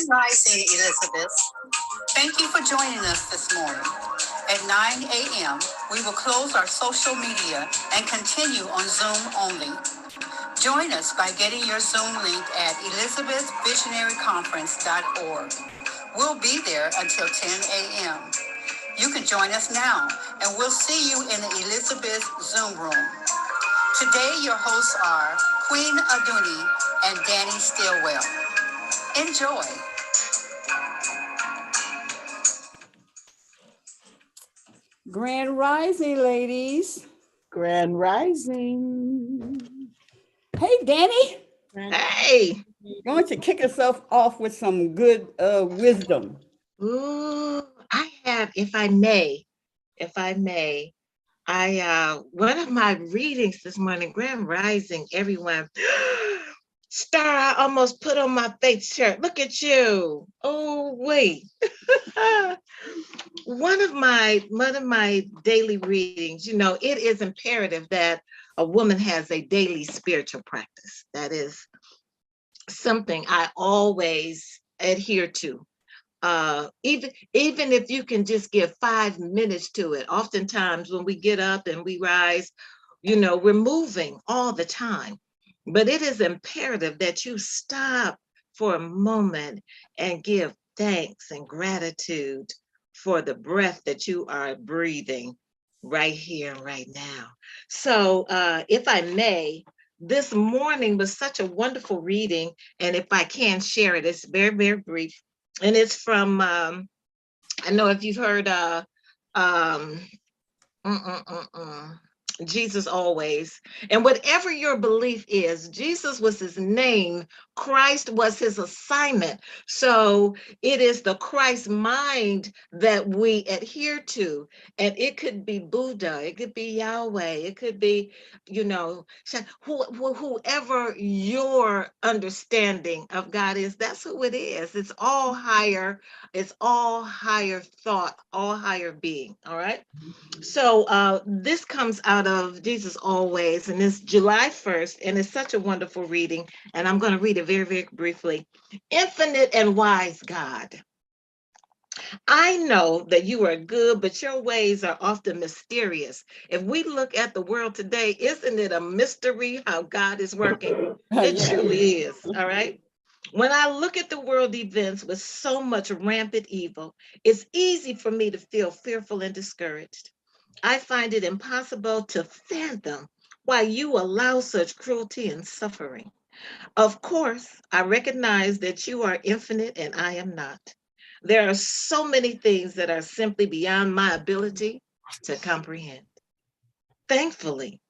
Grand Rising, Elizabeth. Thank you for joining us this morning. At 9 a.m., we will close our social media and continue on Zoom only. Join us by getting your Zoom link at elizabethvisionaryconference.org. We'll be there until 10 a.m. You can join us now, and we'll see you in the Elizabeth Zoom room. Today, your hosts are Queen Aduni and Danny Stillwell. Enjoy. Grand Rising, ladies. Grand Rising. Hey, Danny. Hey. Why don't you kick yourself off with some good wisdom? Ooh, I have, if I may, one of my readings this morning, Grand Rising, everyone. Star, I almost put on my face shirt. Look at you. Oh, wait. One of my daily readings, it is imperative that a woman has a daily spiritual practice. That is something I always adhere to. Even if you can just give 5 minutes to it. Oftentimes when we get up and we rise, we're moving all the time. But it is imperative that you stop for a moment and give thanks and gratitude for the breath that you are breathing right here and right now. So if I may, this morning was such a wonderful reading. And if I can share it, it's very, very brief. And it's from, I know if you've heard Jesus always. And whatever your belief is, Jesus was his name. Christ was his assignment. So it is the Christ mind that we adhere to. And it could be Buddha, it could be Yahweh, it could be, whoever your understanding of God is, that's who it is. It's all higher thought, all higher being. All right. So this comes out of Jesus Always, and it's July 1st, and it's such a wonderful reading, and I'm going to read it very, very briefly. Infinite and wise God, I know that you are good, but your ways are often mysterious. If we look at the world today, isn't it a mystery how God is working? It truly is, all right? When I look at the world events with so much rampant evil, it's easy for me to feel fearful and discouraged. I find it impossible to fathom why you allow such cruelty and suffering. Of course, I recognize that you are infinite and I am not. There are so many things that are simply beyond my ability to comprehend. Thankfully,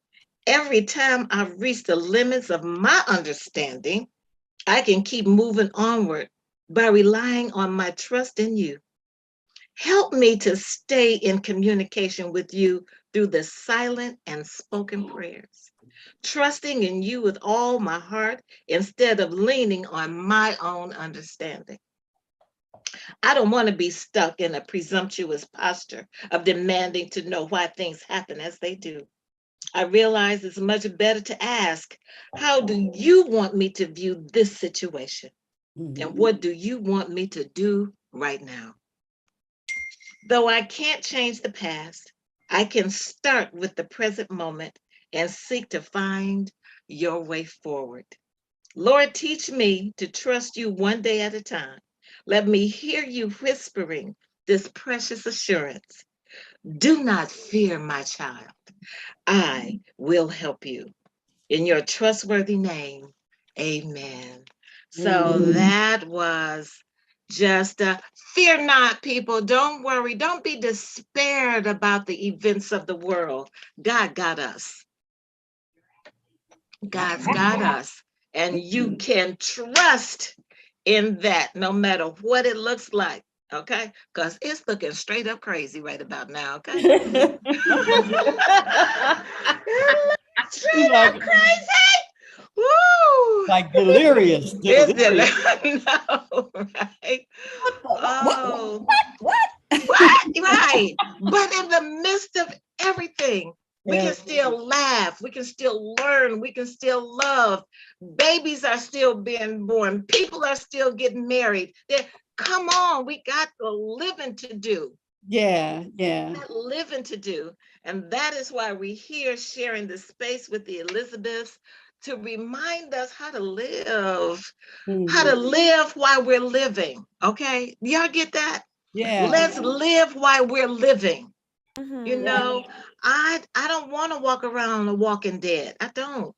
every time I reach the limits of my understanding, I can keep moving onward by relying on my trust in you. Help me to stay in communication with you through the silent and spoken prayers, trusting in you with all my heart instead of leaning on my own understanding. I don't want to be stuck in a presumptuous posture of demanding to know why things happen as they do. I realize it's much better to ask, how do you want me to view this situation? And what do you want me to do right now? Though I can't change the past, I can start with the present moment and seek to find your way forward. Lord, teach me to trust you one day at a time. Let me hear you whispering this precious assurance. Do not fear, my child. I will help you. In your trustworthy name, amen. So that was just fear not, people. Don't worry. Don't be despaired about the events of the world. God got us. God's got us. And you can trust in that no matter what it looks like. Okay? Because it's looking straight up crazy right about now. Okay? Straight up crazy. Woo! Like delirious. It's delirious. No, right? What? What? Right. But in the midst of everything, We can still laugh. We can still learn. We can still love. Babies are still being born. People are still getting married. Come on, we got the living to do. Yeah. Living to do. And that is why we're here sharing this space with the Elizabeths to remind us how to live, how to live while we're living. Okay. Y'all get that? Yeah. Let's live while we're living. You Yeah. know, I don't want to walk around a walking dead. I don't.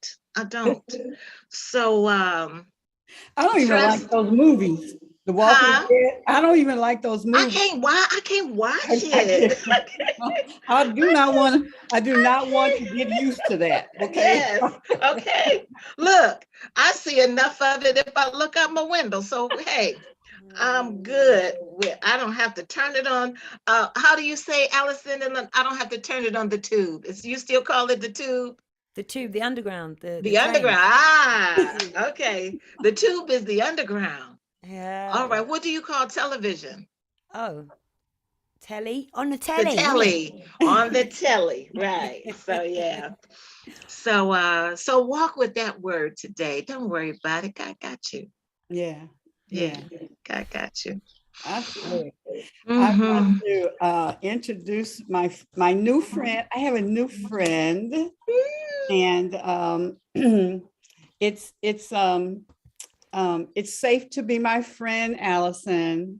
So I don't even like those movies. The Walking Dead. I don't even like those movies. I can't watch it. I do not want to get used to that. Okay. Yes. Okay. Look, I see enough of it if I look out my window. So hey, I'm good with. I don't have to turn it on. How do you say, Allison? I don't have to turn it on the tube. You still call it the tube? The tube, the underground, the underground. Okay. The tube is the underground. Yeah. All right. What do you call television? Oh, telly. On the telly. The telly. On the telly. Right. So yeah. So walk with that word today. Don't worry about it. God got you. Yeah. God got you. Absolutely. I want to introduce my new friend. I have a new friend, and it's safe to be my friend, Allison.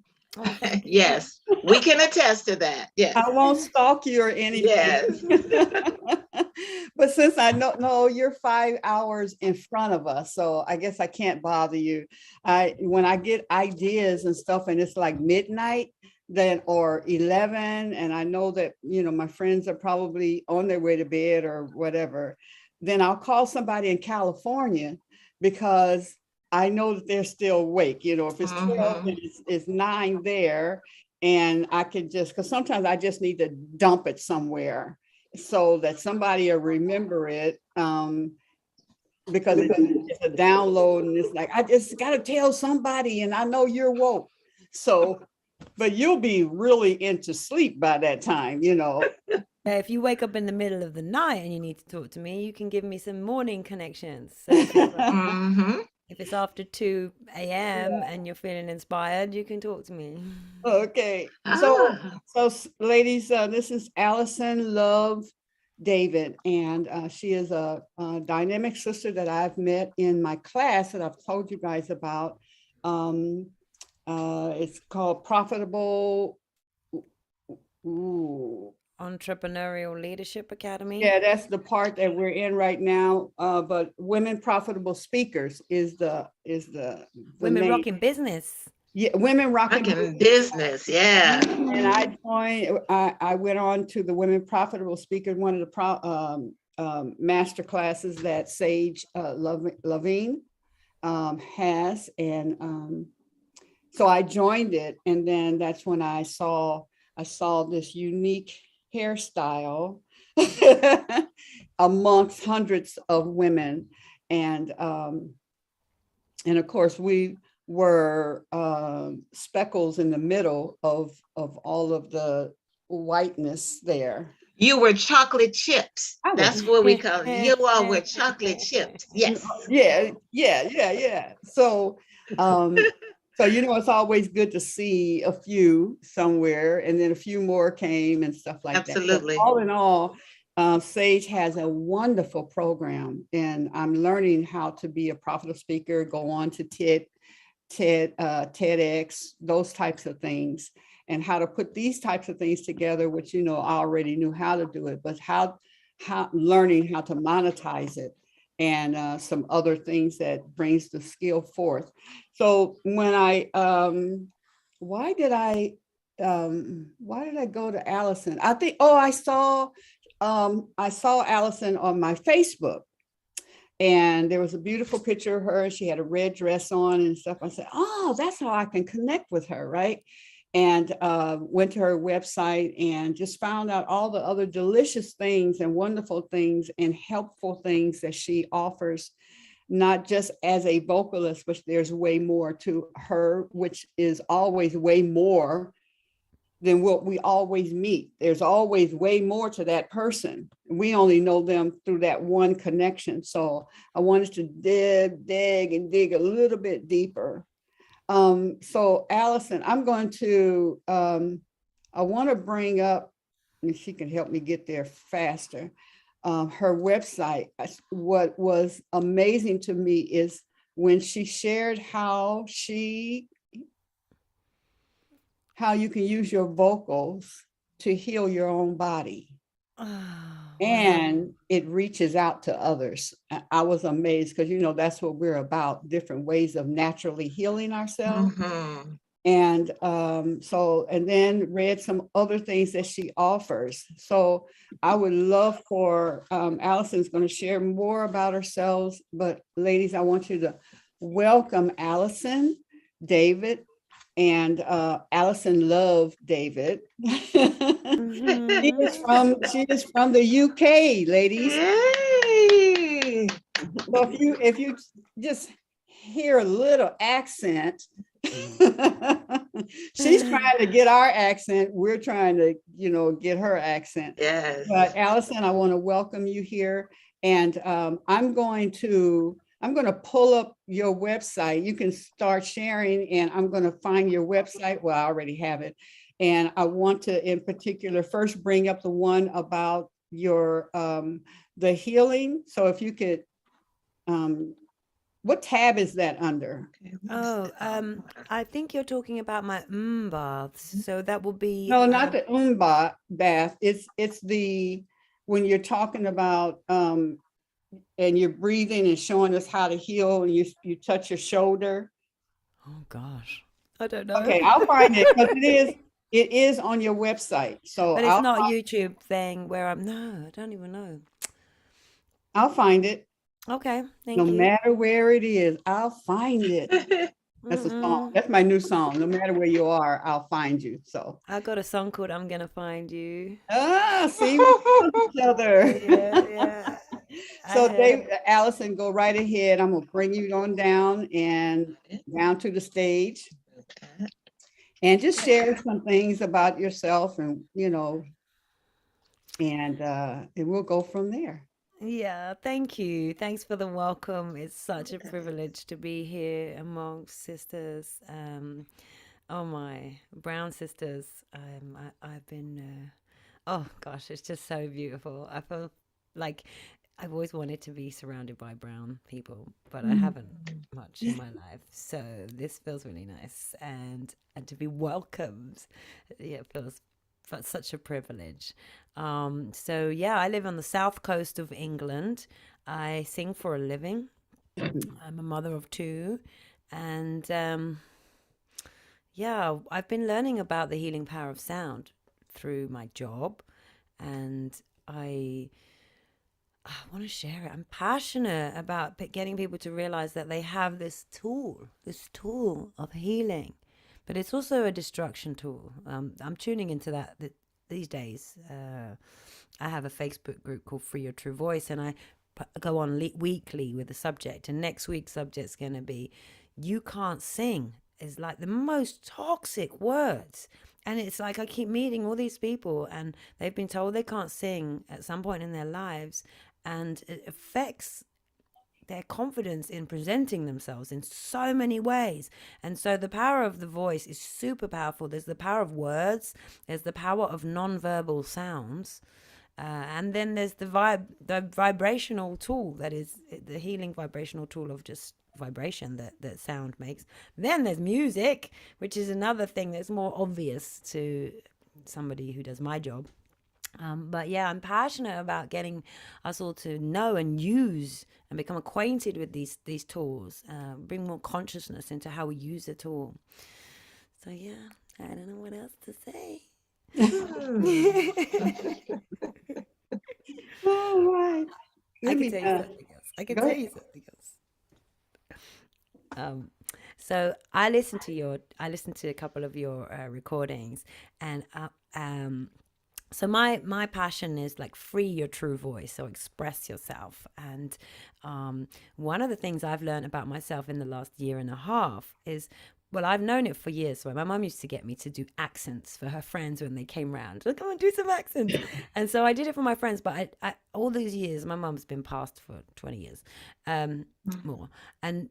Yes, we can attest to that. Yes. I won't stalk you or anything. Yes. But since I know you're 5 hours in front of us, so I guess I can't bother you. When I get ideas and stuff and it's like midnight then or 11, and I know that my friends are probably on their way to bed or whatever, then I'll call somebody in California because I know that they're still awake. If it's 12, then it's 9 there, and I can because sometimes I just need to dump it somewhere so that somebody will remember it, because it's a download, and it's like, I just got to tell somebody, and I know you're woke. So, but you'll be really into sleep by that time, If you wake up in the middle of the night and you need to talk to me, you can give me some morning connections. So if it's after 2 a.m. and you're feeling inspired, you can talk to me. Okay. So ladies, this is Allison Love David, and she is a dynamic sister that I've met in my class that I've told you guys about. It's called Profitable Entrepreneurial Leadership Academy. Yeah, that's the part that we're in right now. But Women Profitable Speakers is the Women name. Rocking Business. Yeah, Women Rocking Business. Yeah. And I joined. I went on to the Women Profitable Speakers, one of the master classes that Sage Levine has, and so I joined it, and then that's when I saw this unique hairstyle amongst hundreds of women, and of course we were speckles in the middle of all of the whiteness there. You were chocolate chips. That's what we call it. You all were chocolate chips. Yes. Yeah. So it's always good to see a few somewhere, and then a few more came and stuff like that. Absolutely. So all in all, Sage has a wonderful program, and I'm learning how to be a profitable speaker, go on to TEDx, those types of things, and how to put these types of things together, which I already knew how to do it, but how learning how to monetize it, and some other things that brings the skill forth. So when why did I go to Allison? I think I saw Allison on my Facebook, and there was a beautiful picture of her. She had a red dress on and stuff. I said, oh, that's how I can connect with her, right? And went to her website and just found out all the other delicious things and wonderful things and helpful things that she offers, not just as a vocalist, but there's way more to her, which is always way more than what we always meet. There's always way more to that person. We only know them through that one connection. So I wanted to dig a little bit deeper. So Allison, I'm going to, I want to bring up, and she can help me get there faster, her website. What was amazing to me is when she shared how you can use your vocals to heal your own body. Oh, And it reaches out to others. I was amazed because, that's what we're about, different ways of naturally healing ourselves. Mhm. And and then read some other things that she offers. So I would love for, Allison's going to share more about herself, but ladies, I want you to welcome Allison, David, and Allison loved David. mhm. She is from the UK, ladies. Yay! So if you just hear a little accent, she's trying to get our accent. We're trying to, get her accent. Yes. But Allison, I want to welcome you here. And I'm going to pull up your website. You can start sharing, and I'm going to find your website. Well, I already have it. And I want to, in particular, first bring up the one about your the healing. So if you could, what tab is that under? Okay, Oh, I think you're talking about my baths. So that will be No, not the bath. It's the, when you're talking about and you're breathing and showing us how to heal, and you touch your shoulder. oh gosh, I don't know. Okay, I'll find it, because it is on your website. So But it's not a YouTube thing where no, I don't even know. I'll find it. Okay, No thank you. matter where it is, I'll find it. That's a song. That's my new song. No matter where you are, I'll find you. So I got a song called "I'm Gonna Find You." see, we found each other. Yeah. So Allison, go right ahead. I'm gonna bring you on down to the stage, Okay. and just share some things about yourself, and and we'll go from there. Yeah, thank you. Thanks for the welcome. It's such a privilege to be here amongst sisters. Oh my, brown sisters. I've been. Oh gosh, it's just so beautiful. I feel like I've always wanted to be surrounded by brown people, but I haven't much in my life. So this feels really nice, and to be welcomed, yeah, it feels such a privilege. So yeah, I live on the south coast of England. I sing for a living. I'm a mother of two, and yeah, I've been learning about the healing power of sound through my job, and I want to share it. I'm passionate about getting people to realize that they have this tool of healing, but it's also a destruction tool. I'm tuning into that these days. I have a Facebook group called Free Your True Voice, and I go on weekly with the subject. And next week's subject's going to be, "You can't sing" is like the most toxic words. And it's like I keep meeting all these people, and they've been told they can't sing at some point in their lives, and it affects their confidence in presenting themselves in so many ways. And so the power of the voice is super powerful. There's the power of words, there's the power of non-verbal sounds, and then there's the vibrational tool, that is the healing vibrational tool of just vibration that sound makes. Then there's music, which is another thing that's more obvious to somebody who does my job. But yeah, I'm passionate about getting us all to know and use and become acquainted with these tools, bring more consciousness into how we use the tool. So yeah, I don't know what else to say. All right. I can tell you something else. I can tell you something else. So I listened to a couple of your recordings, and so my passion is like free your true voice, so express yourself. And one of the things I've learned about myself in the last year and a half is well, I've known it for years. So my mum used to get me to do accents for her friends when they came round. Like, come on, do some accents. And so I did it for my friends. But I all these years, my mum's been passed for 20 years, more. And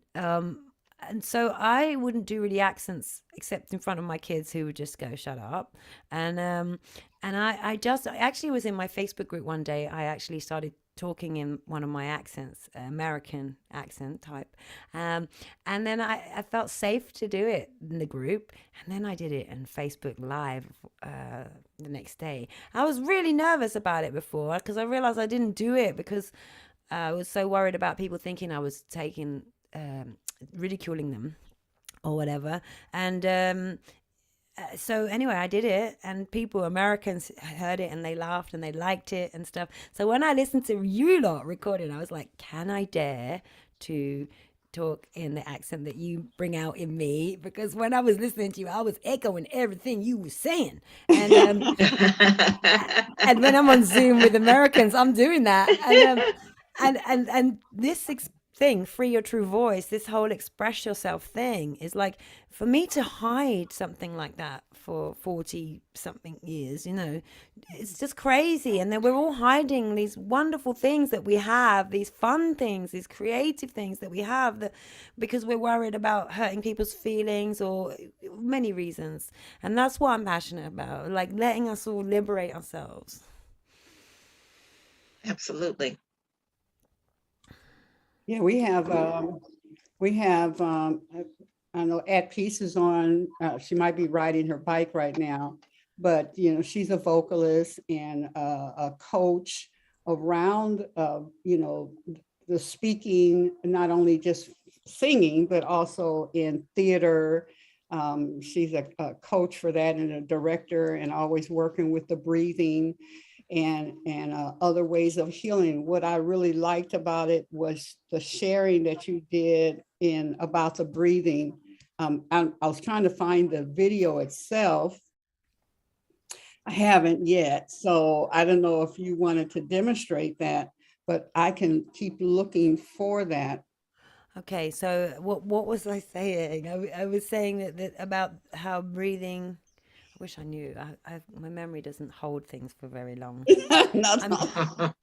so I wouldn't do really accents except in front of my kids, who would just go, shut up. And I actually was in my Facebook group one day. I actually started talking in one of my accents, American accent type. And then I felt safe to do it in the group. And then I did it in Facebook Live the next day. I was really nervous about it before, because I realized I didn't do it because I was so worried about people thinking I was ridiculing them or whatever. And so anyway, I did it, and Americans heard it and they laughed and they liked it and stuff. So when I listened to you lot recording, I was like, can I dare to talk in the accent that you bring out in me? Because when I was listening to you, I was echoing everything you were saying. And and when I'm on Zoom with Americans, I'm doing that. And this thing, free your true voice, this whole express yourself thing, is like, for me to hide something like that for 40 something years, it's just crazy. And then we're all hiding these wonderful things that we have, these fun things, these creative things that we have, because we're worried about hurting people's feelings, or many reasons. And that's what I'm passionate about, like letting us all liberate ourselves. Absolutely. Yeah, we have, I know At Peace is on, she might be riding her bike right now, but, she's a vocalist and a coach around, the speaking, not only just singing, but also in theater. She's a coach for that and a director, and always working with the breathing and other ways of healing. What I really liked about it was the sharing that you did about the breathing. I was trying to find the video itself. I haven't yet, so I don't know if you wanted to demonstrate that, but I can keep looking for that. Okay, so what was I saying? I was saying that about how breathing. I wish I knew. My memory doesn't hold things for very long.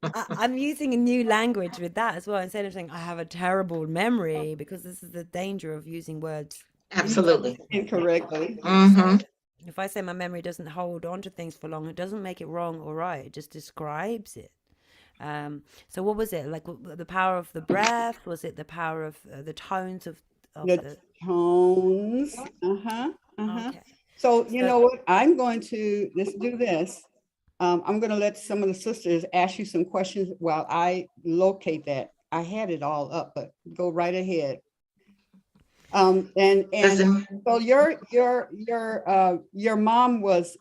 I'm using a new language with that as well. Instead of saying I have a terrible memory, because this is the danger of using words Absolutely. Incorrectly. Mm-hmm. So if I say my memory doesn't hold on to things for long, it doesn't make it wrong or right. It just describes it. So what was it? Like the power of the breath? Was it the power of the tones of The tones. Okay. So you know what? I'm going to let's do this. I'm going to let some of the sisters ask you some questions while I locate that. I had it all up, but go right ahead. And so your mom was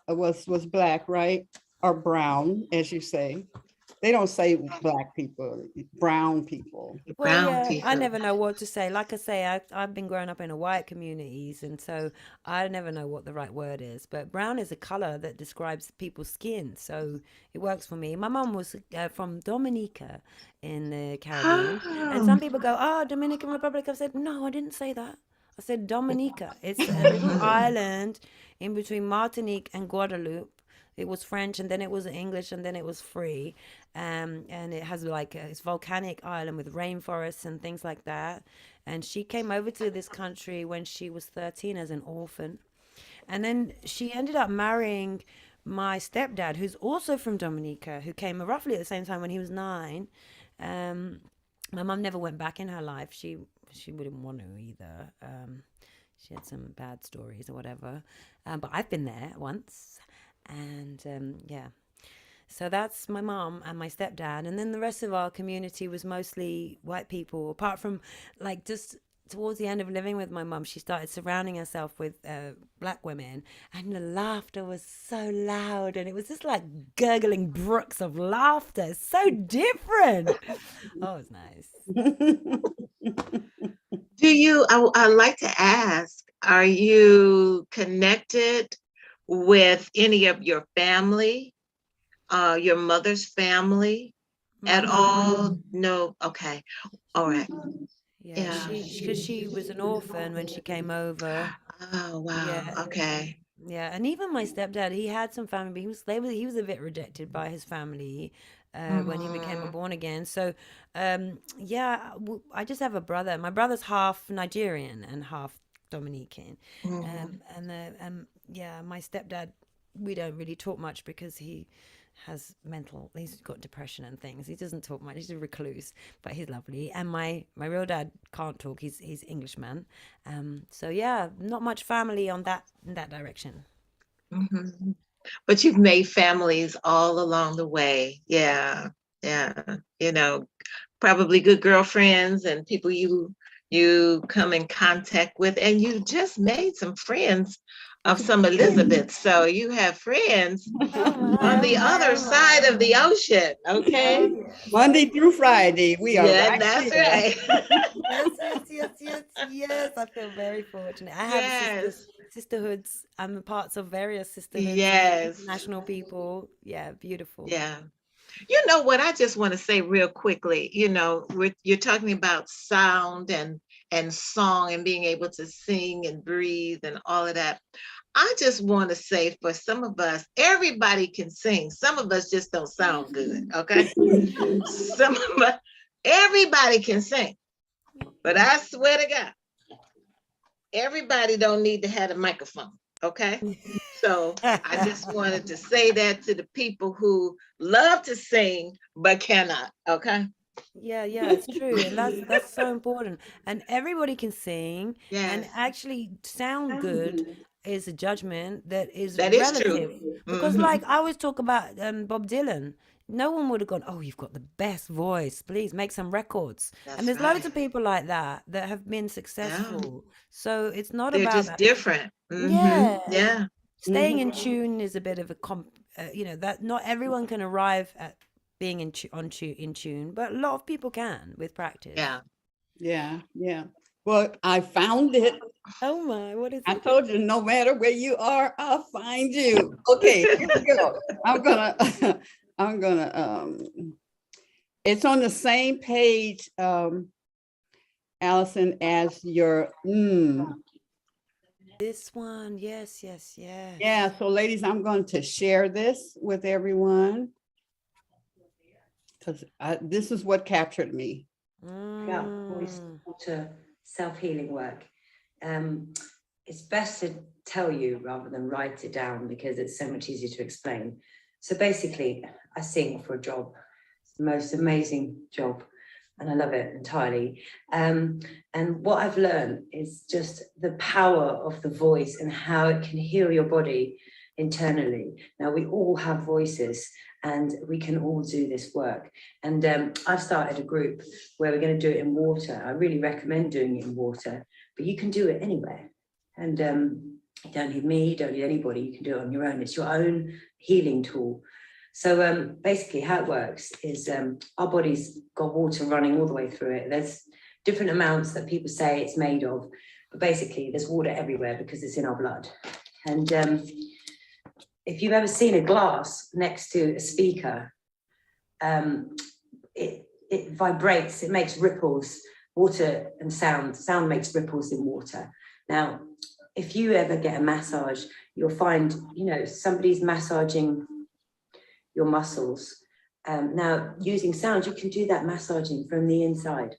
black, right? Or brown, as you say. They don't say black people, brown people. Well, yeah, I people. never know what to say. Like I say, I've been growing up in a white communities, and so I never know what the right word is. But brown is a color that describes people's skin, so it works for me. My mom was from Dominica in the Caribbean, and some people go, "Oh, Dominican Republic." I said, "No, I didn't say that. I said Dominica. It's a little island in between Martinique and Guadeloupe. It was French, and then it was English, and then it was free. And it has like it's volcanic island with rainforests and things like that. And she came over to this country when she was 13 as an orphan. And then she ended up marrying my stepdad, who's also from Dominica, who came roughly at the same time when he was 9. My mum never went back in her life. She wouldn't want to either. She had some bad stories or whatever. But I've been there once. And yeah, so that's my mom and my stepdad, and then the rest of our community was mostly white people, apart from like just towards the end of living with my mom, she started surrounding herself with black women, and the laughter was so loud, and it was just like gurgling brooks of laughter. It's so different. Oh, it's nice. Do you, I'd like to ask, are you connected with any of your family, your mother's family at all? No. Okay. All right. Yeah, because she was an orphan when she came over. Oh, wow. Yeah, Okay. yeah, and even my stepdad, he had some family, but he was a bit rejected by his family when he became a Mm-hmm. born again. So, yeah, I just have a brother. My brother's half Nigerian and half Dominican, Mm-hmm. yeah, my stepdad, we don't really talk much because he's got depression and things. He doesn't talk much. He's a recluse, but he's lovely. And my real dad can't talk. He's Englishman. So yeah, not much family on that in that direction. Mm-hmm. But you've made families all along the way. Yeah. Yeah. You know, probably good girlfriends and people you come in contact with, and you just made some friends of some Elizabeth. So you have friends on the other Oh side of the ocean. Okay. yes. Monday through Friday, we are Yeah, right that's here. right. Yes. I feel very fortunate. I have Yes. sisterhoods. I'm a parts of various sisterhoods, Yes. international people. Yeah, beautiful. Yeah. You know what? I just want to say real quickly, you're talking about sound and song and being able to sing and breathe and all of that. I just want to say for some of us, everybody can sing. Some of us just don't sound good. Okay. Some of us, everybody can sing. But I swear to God, everybody don't need to have a microphone. Okay. So I just wanted to say that to the people who love to sing but cannot. Okay. Yeah, it's true, and that's so important. And everybody can sing, and Yes, actually sound good is a judgment that is that is true. relative. Because, Hmm. like, I always talk about Bob Dylan. No one would have gone, "Oh, you've got the best voice. Please make some records." And That's there's loads right. of people like that that have been Yeah, successful. So it's not they're about just that. different. Hmm. Yeah, Yeah, staying in tune is a bit of a that not everyone can arrive at being in tune, but a lot of people can with practice. yeah. Yeah, yeah. Well, I found it. Oh my, what is I it? told you, no matter where you are, I'll find you. Okay, here we go. I'm gonna, I'm gonna, it's on the same page, Allison, as your, This one, yes. Yeah, so ladies, I'm going to share this with everyone because this is what captured me. About voice Mm. water self-healing work. It's best to tell you rather than write it down because it's so much easier to explain. So basically, I sing for a job. It's the most amazing job, and I love it entirely. And what I've learned is just the power of the voice and how it can heal your body internally. Now, we all have voices and we can all do this work. And I've started a group where we're going to do it in water. I really recommend doing it in water, but you can do it anywhere. And you don't need me, you don't need anybody, you can do it on your own. It's your own healing tool. So basically how it works is our body's got water running all the way through it. There's different amounts that people say it's made of, but basically there's water everywhere because it's in our blood. And if you've ever seen a glass next to a speaker, it vibrates, it makes ripples. Water and sound makes ripples in water. Now, if you ever get a massage, you'll find, somebody's massaging your muscles. Now, using sound, you can do that massaging from the inside.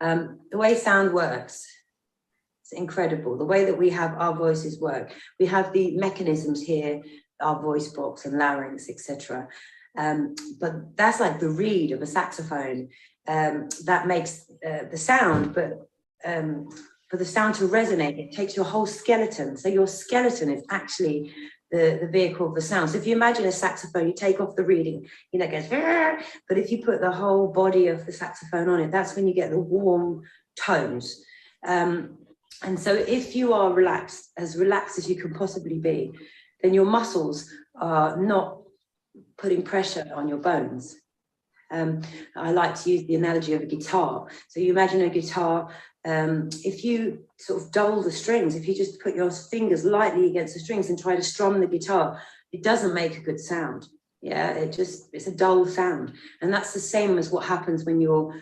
The way sound works, it's incredible. The way that we have our voices work, we have the mechanisms here, our voice box and larynx, etc. But that's like the reed of a saxophone that makes the sound, but for the sound to resonate, it takes your whole skeleton. So your skeleton is actually the vehicle of the sound. So if you imagine a saxophone, you take off the reeding, it goes, but if you put the whole body of the saxophone on it, that's when you get the warm tones. And so if you are relaxed as you can possibly be, then your muscles are not putting pressure on your bones. I like to use the analogy of a guitar. So you imagine a guitar, if you sort of dull the strings, if you just put your fingers lightly against the strings and try to strum the guitar, it doesn't make a good sound. Yeah, it's a dull sound. And that's the same as what happens when you're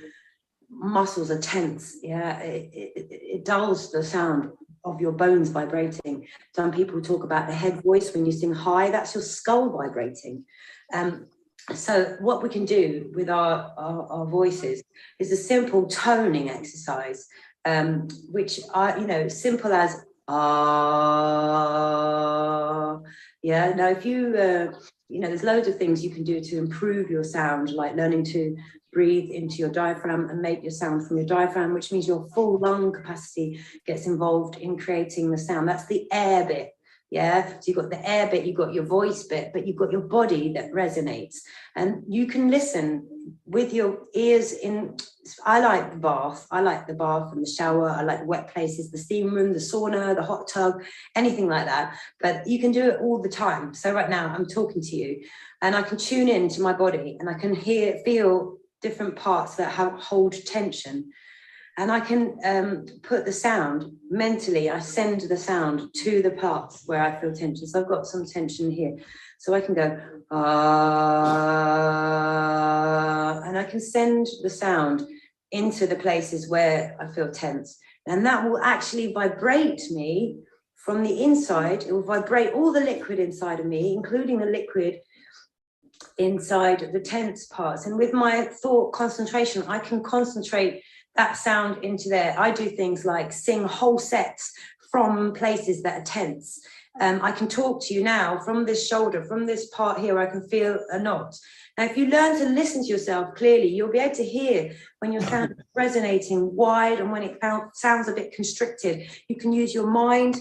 muscles are tense. Yeah, it dulls the sound of your bones vibrating. Some people talk about the head voice when you sing high, that's your skull vibrating. So what we can do with our voices is a simple toning exercise, which are, simple as yeah. Now, if you, there's loads of things you can do to improve your sound, like learning to breathe into your diaphragm and make your sound from your diaphragm, which means your full lung capacity gets involved in creating the sound. That's the air bit. Yeah, so you've got the air bit, you've got your voice bit, but you've got your body that resonates. And you can listen with your ears in. I like the bath and the shower. I like wet places, the steam room, the sauna, the hot tub, anything like that. But you can do it all the time. So right now I'm talking to you and I can tune into my body and I can feel different parts that hold tension. And I can put the sound mentally, I send the sound to the parts where I feel tension. So I've got some tension here. So I can go, and I can send the sound into the places where I feel tense. And that will actually vibrate me from the inside. It will vibrate all the liquid inside of me, including the liquid inside the tense parts. And with my thought concentration, I can concentrate that sound into there. I do things like sing whole sets from places that are tense. I can talk to you now from this shoulder, from this part here, I can feel a knot. Now, if you learn to listen to yourself clearly, you'll be able to hear when your sound is resonating wide and when it sounds a bit constricted. You can use your mind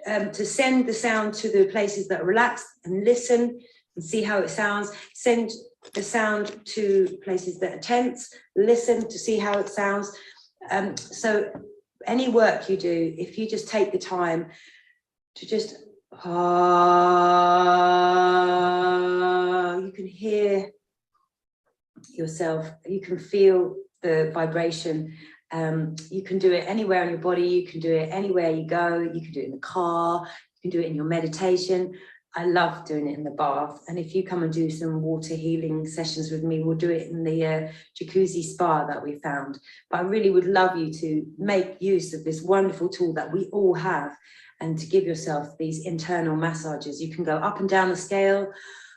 to send the sound to the places that are relaxed and listen and see how it sounds. Send the sound to places that are tense, listen to see how it sounds. So any work you do, if you just take the time to just, you can hear yourself, you can feel the vibration. You can do it anywhere on your body, you can do it anywhere you go, you can do it in the car, you can do it in your meditation. I love doing it in the bath. And if you come and do some water healing sessions with me, we'll do it in the jacuzzi spa that we found. But I really would love you to make use of this wonderful tool that we all have and to give yourself these internal massages. You can go up and down the scale.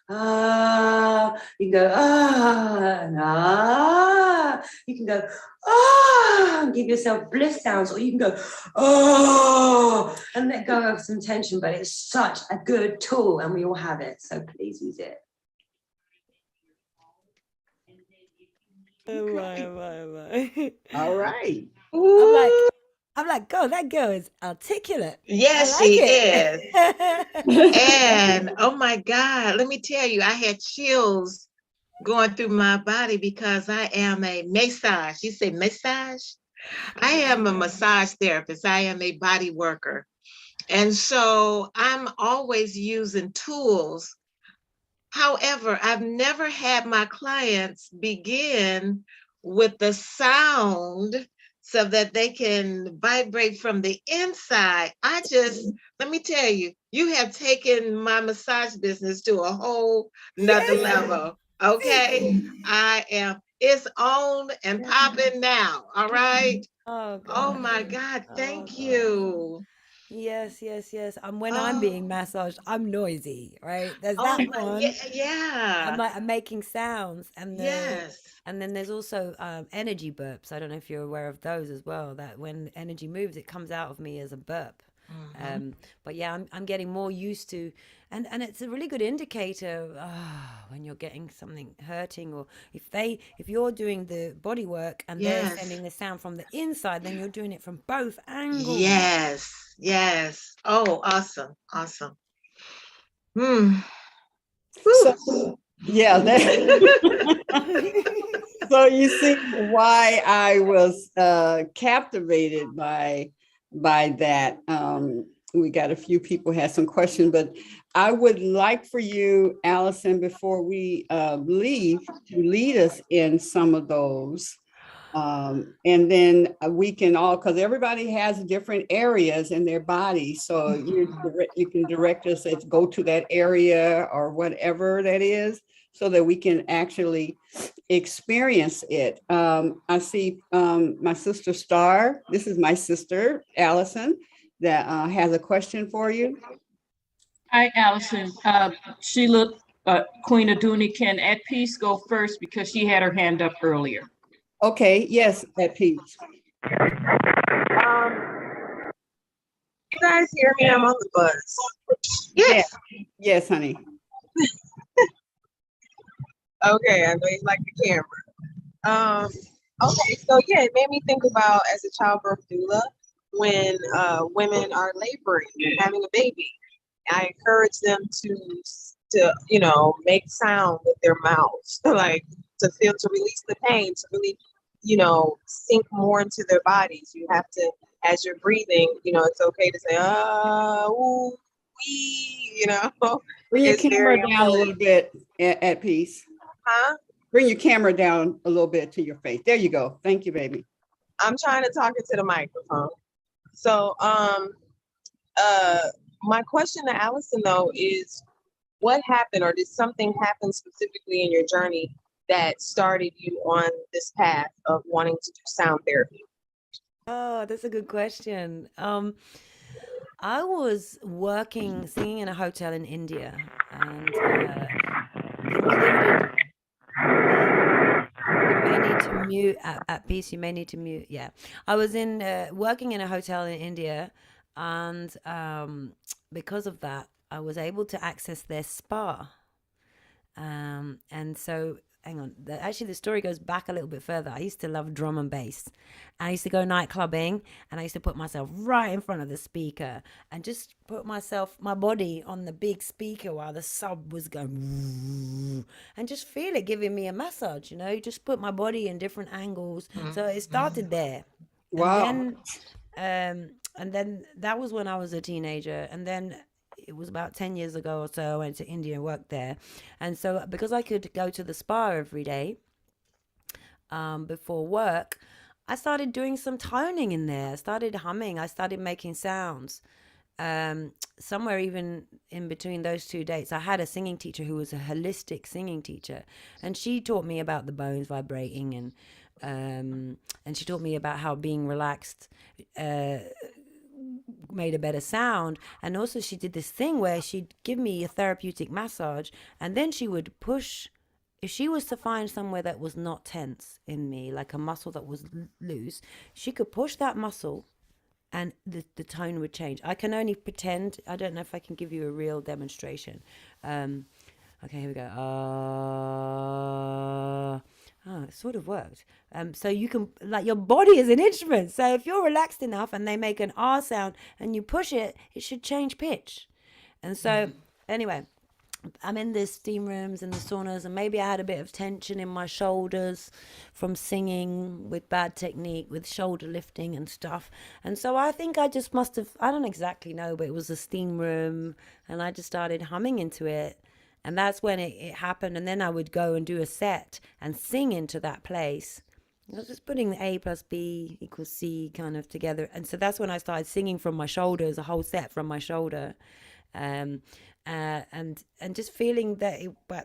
You can go, and you can go, and give yourself bliss sounds, or you can go, and let go of some tension. But it's such a good tool and we all have it. So please use it. All right. I'm like, God, that girl is articulate. Yes, I like she it. is. And oh my God, let me tell you, I had chills going through my body because I am a massage. You say massage? I am a massage therapist. I am a body worker. And so I'm always using tools. However, I've never had my clients begin with the sound so that they can vibrate from the inside. Let me tell you, you have taken my massage business to a whole nother level. Okay. It's on and popping now. All right. Oh my God. Thank you. Yes. When I'm being massaged, I'm noisy, right? There's that one. Yeah. I'm making sounds, and yes. And then there's also energy burps. I don't know if you're aware of those as well. That when energy moves, it comes out of me as a burp. Mm-hmm. But yeah, I'm getting more used to, and it's a really good indicator when you're getting something hurting, or if you're doing the body work and they're sending the sound from the inside, then you're doing it from both angles. Yes. Oh, awesome. So, yeah. So you see why I was captivated by that. We got a few people had some questions, but I would like for you, Allison, before we leave, to lead us in some of those. And then we can all, because everybody has different areas in their body. So you can direct us, go to that area or whatever that is. so that we can actually experience it. I see my sister Star. This is my sister, Allison, that has a question for you. Hi, Allison. Sheila, Queen Aduni, can At Peace go first because she had her hand up earlier? Okay, yes, At Peace. You guys hear me? I'm on the bus. Yes. Yes, honey. Okay, I know you like the camera. Okay, so yeah, it made me think about as a childbirth doula when women are laboring and having a baby. I encourage them to make sound with their mouths, like to release the pain, to really sink more into their bodies. You have to, as you're breathing, it's okay to say ooh, wee, Bring your It's camera very down a little bit, At Peace. huh? Bring your camera down a little bit to your face. There you go. Thank you, baby. I'm trying to talk into the microphone. So my question to Allison though is, what happened, or did something happen specifically in your journey that started you on this path of wanting to do sound therapy? Oh, that's a good question. I was singing in a hotel in India, and included. You may need to mute at Peace. You may need to mute. Yeah, I was working in a hotel in India, and because of that, I was able to access their spa. And so, hang on. Actually, the story goes back a little bit further. I used to love drum and bass. I used to go night clubbing, and I used to put myself right in front of the speaker and just put my body on the big speaker while the sub was going, and just feel it giving me a massage. Just put my body in different angles. So it started there. Wow. And then that was when I was a teenager, and then it was about 10 years ago or so I went to India and worked there. And so because I could go to the spa every day before work, I started doing some toning in there. I started humming. I started making sounds. Somewhere even in between those two dates, I had a singing teacher who was a holistic singing teacher, and she taught me about the bones vibrating, and she taught me about how being relaxed made a better sound. And also she did this thing where she'd give me a therapeutic massage, and then she would push, if she was to find somewhere that was not tense in me, like a muscle that was loose, she could push that muscle and the tone would change. I can only pretend. I don't know if I can give you a real demonstration. Okay, here we go. It sort of worked. So you can, like, your body is an instrument. So if you're relaxed enough and they make an R sound and you push it, it should change pitch. And so anyway, I'm in the steam rooms and the saunas, and maybe I had a bit of tension in my shoulders from singing with bad technique, with shoulder lifting and stuff. And so I think I just must have, I don't exactly know, but it was a steam room, and I just started humming into it. And that's when it happened. And then I would go and do a set and sing into that place. I was just putting the A plus B equals C kind of together. And so that's when I started singing from my shoulders, a whole set from my shoulder. And just feeling that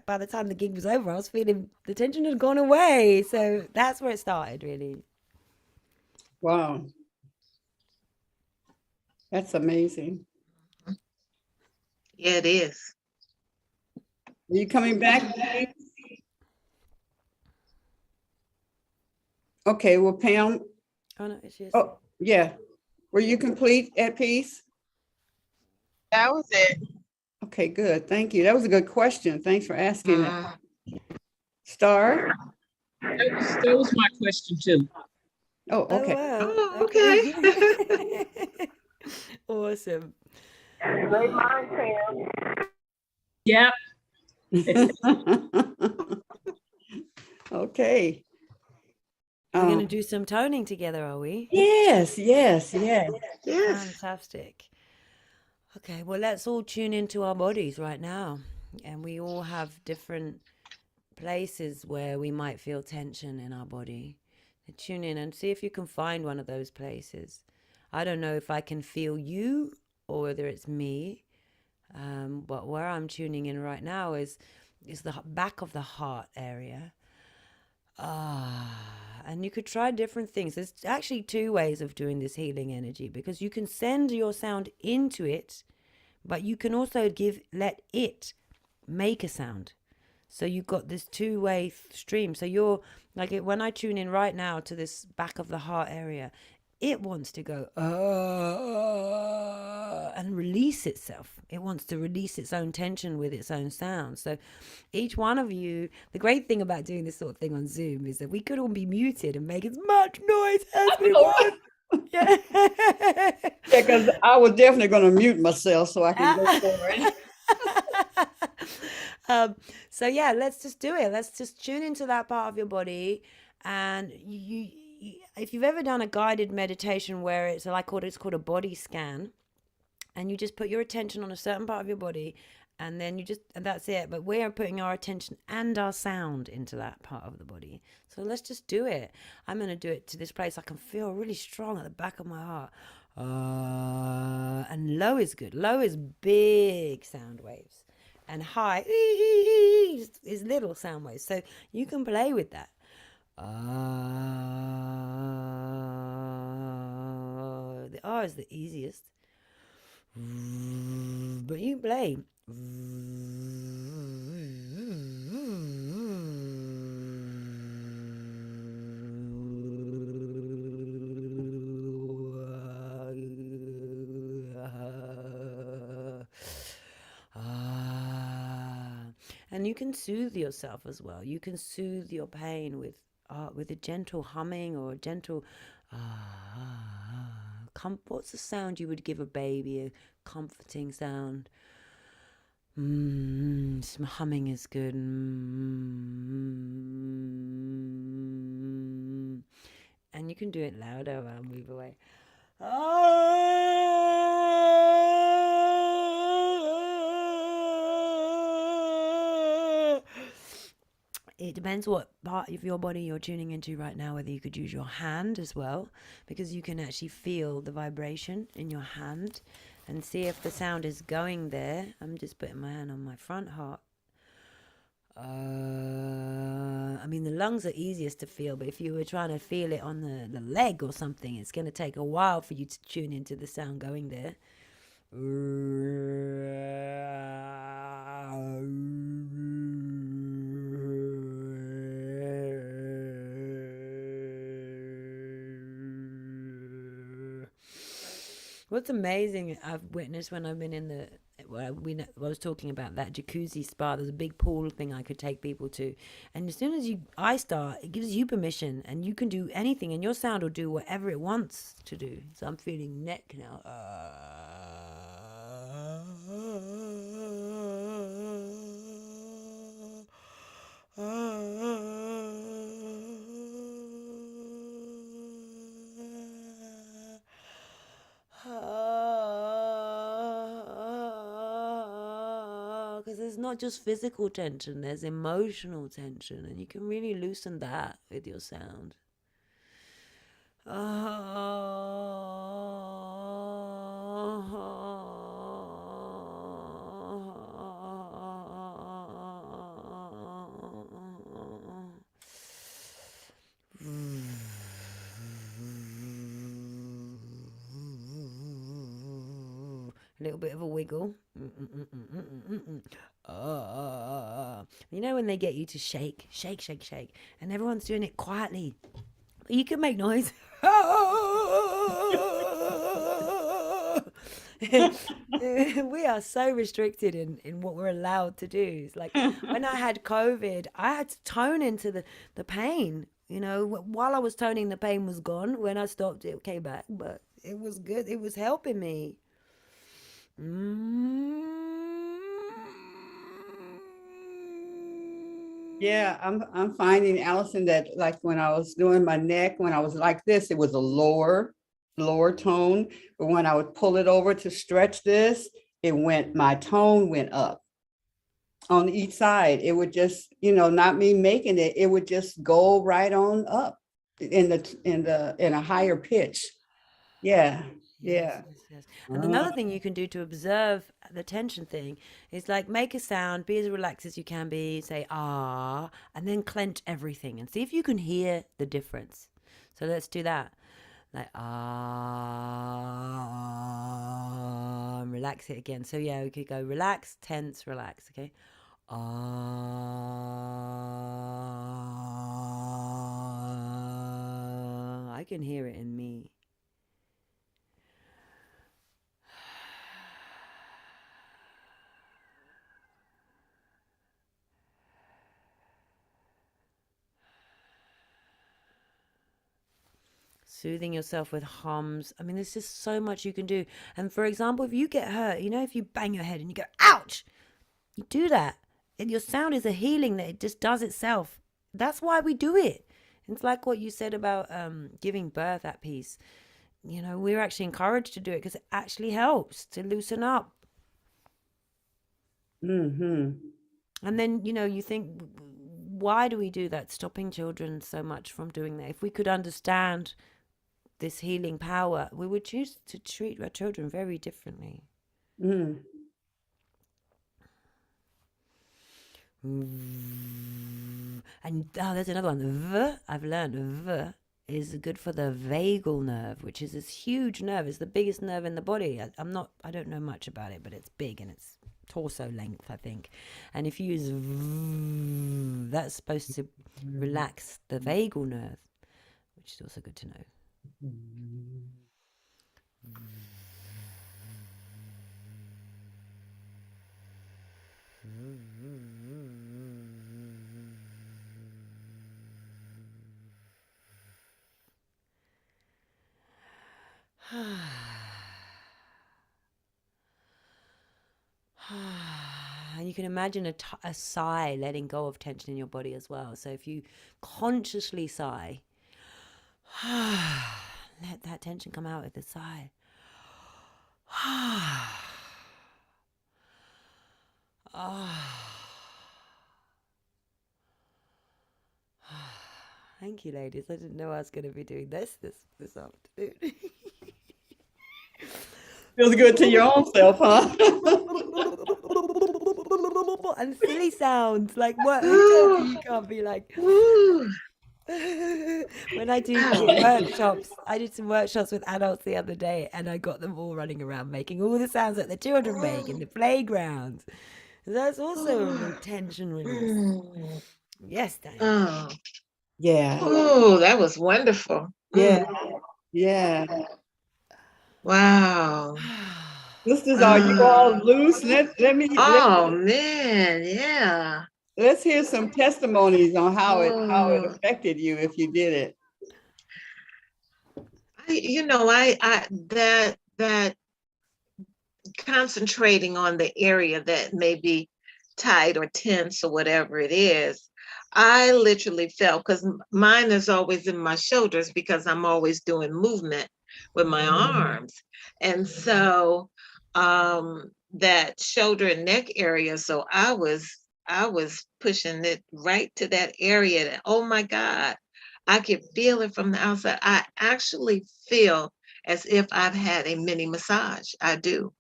by the time the gig was over, I was feeling the tension had gone away. So that's where it started, really. Wow. That's amazing. Yeah, it is. Are you coming back? Okay, well, Pam. Oh, no, it's just... Oh, yeah. Were you complete, At Peace? That was it. Okay, good. Thank you. That was a good question. Thanks for asking that. Star? That was my question too. Oh, okay. Oh, wow. Okay. Awesome. Great mind, Pam. Yeah. Okay. We're going to do some toning together, are we? Yes. Yes. Fantastic. Okay, well, let's all tune into our bodies right now. And we all have different places where we might feel tension in our body. So tune in and see if you can find one of those places. I don't know if I can feel you or whether it's me. But where I'm tuning in right now is is the back of the heart area. And you could try different things. There's actually two ways of doing this healing energy, because you can send your sound into it, but you can also let it make a sound. So you've got this two-way stream. So you're like, when I tune in right now to this back of the heart area, it wants to go and release itself. It wants to release its own tension with its own sound. So each one of you, the great thing about doing this sort of thing on Zoom is that we could all be muted and make as much noise as we want. Yeah, because I was definitely going to mute myself so I can go for it. So yeah, let's just do it. Let's just tune into that part of your body. And you if you've ever done a guided meditation where it's called a body scan, and you just put your attention on a certain part of your body, and then and that's it. But we are putting our attention and our sound into that part of the body. So let's just do it. I'm going to do it to this place I can feel really strong at the back of my heart. And low is good. Low is big sound waves, and high is little sound waves. So you can play with that. The R is the easiest, but you play. And you can soothe yourself as well. You can soothe your pain with a gentle humming or a gentle what's the sound you would give a baby? A comforting sound. Some humming is good. And you can do it louder. I'll move away. It depends what part of your body you're tuning into right now, whether you could use your hand as well, because you can actually feel the vibration in your hand and see if the sound is going there. I'm just putting my hand on my front heart. I mean, the lungs are easiest to feel, but if you were trying to feel it on the leg or something, it's going to take a while for you to tune into the sound going there. What's amazing I've witnessed when I've been in I was talking about that jacuzzi spa. There's a big pool thing I could take people to, and as soon as I start, it gives you permission, and you can do anything, and your sound will do whatever it wants to do. So I'm feeling neck now. Because there's not just physical tension, there's emotional tension, and you can really loosen that with your sound. A little bit of a wiggle. You know when they get you to shake, and everyone's doing it quietly, but you can make noise. We are so restricted in what we're allowed to do. It's like when I had COVID, I had to tone into the pain. You know, while I was toning, the pain was gone. When I stopped, it came back, but it was good. It was helping me. Yeah, I'm finding, Allison, that like when I was doing my neck, when I was like this, it was a lower tone. But when I would pull it over to stretch this, my tone went up on each side. It would just, not me making it, it would just go right on up in a higher pitch. Yeah. Yeah. Yes. And another thing you can do to observe the tension thing is like make a sound, be as relaxed as you can be, say ah, and then clench everything and see if you can hear the difference. So let's do that. Like ah, and relax it again. So yeah, we could go relax, tense, relax. Okay. Ah, I can hear it in me. Soothing yourself with hums. I mean, there's just so much you can do. And for example, if you get hurt, you know, if you bang your head and you go, ouch, you do that. And your sound is a healing that it just does itself. That's why we do it. It's like what you said about giving birth at peace. You know, we're actually encouraged to do it because it actually helps to loosen up. Mm-hmm. And then, you know, you think, why do we do that? Stopping children so much from doing that. If we could understand this healing power, we would choose to treat our children very differently. Mm. And there's another one. I've learned is good for the vagal nerve, which is this huge nerve. It's the biggest nerve in the body. I don't know much about it, but it's big and it's torso length, I think. And if you use that's supposed to relax the vagal nerve, which is also good to know. And you can imagine a sigh letting go of tension in your body as well. So if you consciously sigh, let that tension come out with a sigh. Thank you, ladies. I didn't know I was going to be doing this afternoon. Feels good to your own self, huh? And silly sounds like what? Who tells you you can't be like? When I do workshops, I did some workshops with adults the other day, and I got them all running around making all the sounds that the children make in the playgrounds. That's also a tension release. Yes, Diane. Oh, Yeah. oh, that was wonderful. Yeah. Yeah. Wow. Sisters, are you all loose? Oh man, yeah. Let's hear some testimonies on how it affected you if you did it. That concentrating on the area that may be tight or tense or whatever it is, I literally felt, because mine is always in my shoulders because I'm always doing movement with my arms. And so that shoulder and neck area, so I was pushing it right to that area that, oh my God, I could feel it from the outside. I actually feel as if I've had a mini massage. I do.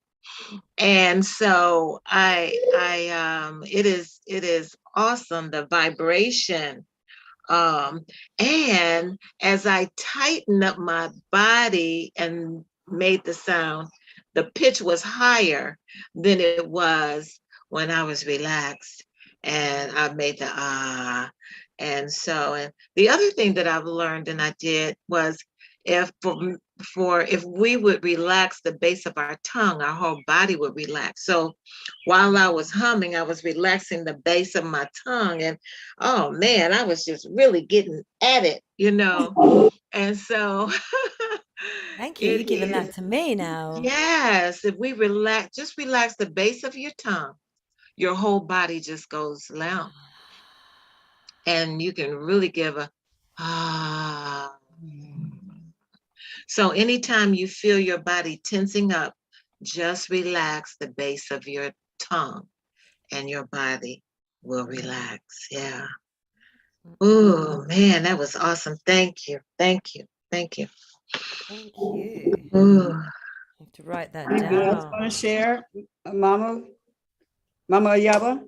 And so it is awesome, the vibration. And as I tighten up my body and made the sound, the pitch was higher than it was when I was relaxed and I made the ah. And the other thing that I've learned and I did was if we would relax the base of our tongue, our whole body would relax. So while I was humming, I was relaxing the base of my tongue, and oh man, I was just really getting at it, And so thank you. You're giving that to me now. Yes, if we just relax the base of your tongue, your whole body just goes limp. And you can really give a ah. So anytime you feel your body tensing up, just relax the base of your tongue and your body will relax. Yeah. Oh man, that was awesome. Thank you. Thank you. Thank you. Thank you. Ooh. have to write that Anyone else down. want to share? Mama Yaba?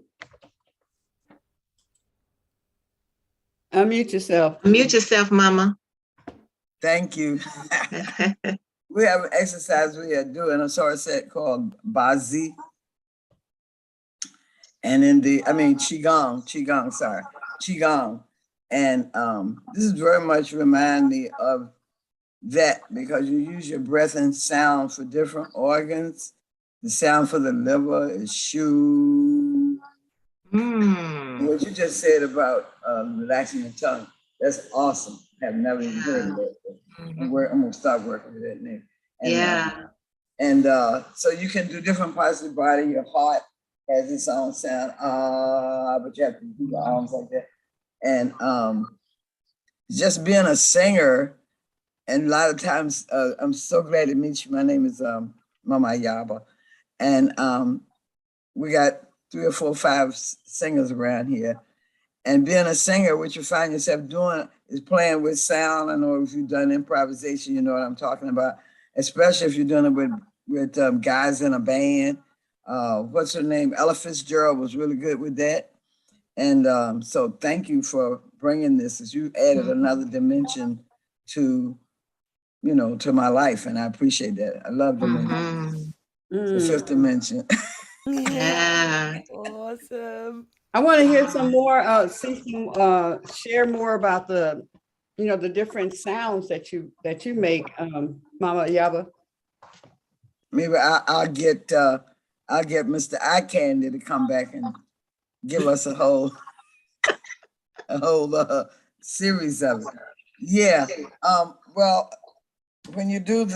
Unmute yourself. Mute yourself, Mama. Thank you. We have an exercise we are doing a short set called Bazi. And in Qigong. And this is very much remind me of that because you use your breath and sound for different organs. The sound for the liver is shu. What you just said about relaxing the tongue, that's awesome. I've never even heard of that. I'm gonna start working with that name. And, so you can do different parts of the body. Your heart has its own sound, but you have to do the arms like that. And just being a singer, and a lot of times, I'm so glad to meet you. My name is Mama Yaba. And we got 3 or 4 or 5 singers around here. And being a singer, what you find yourself doing is playing with sound. I know if you've done improvisation, you know what I'm talking about, especially if you're doing it with guys in a band. What's her name? Ella Fitzgerald was really good with that. And so thank you for bringing this, as you added another dimension to, to my life. And I appreciate that. I love dimension. The 5th dimension. Yeah. Awesome. I want to hear some more, share more about the different sounds that you make, Mama Yaba. Maybe I'll get Mr. Eye Candy to come back and give us a whole series of it. Yeah. Well, when you do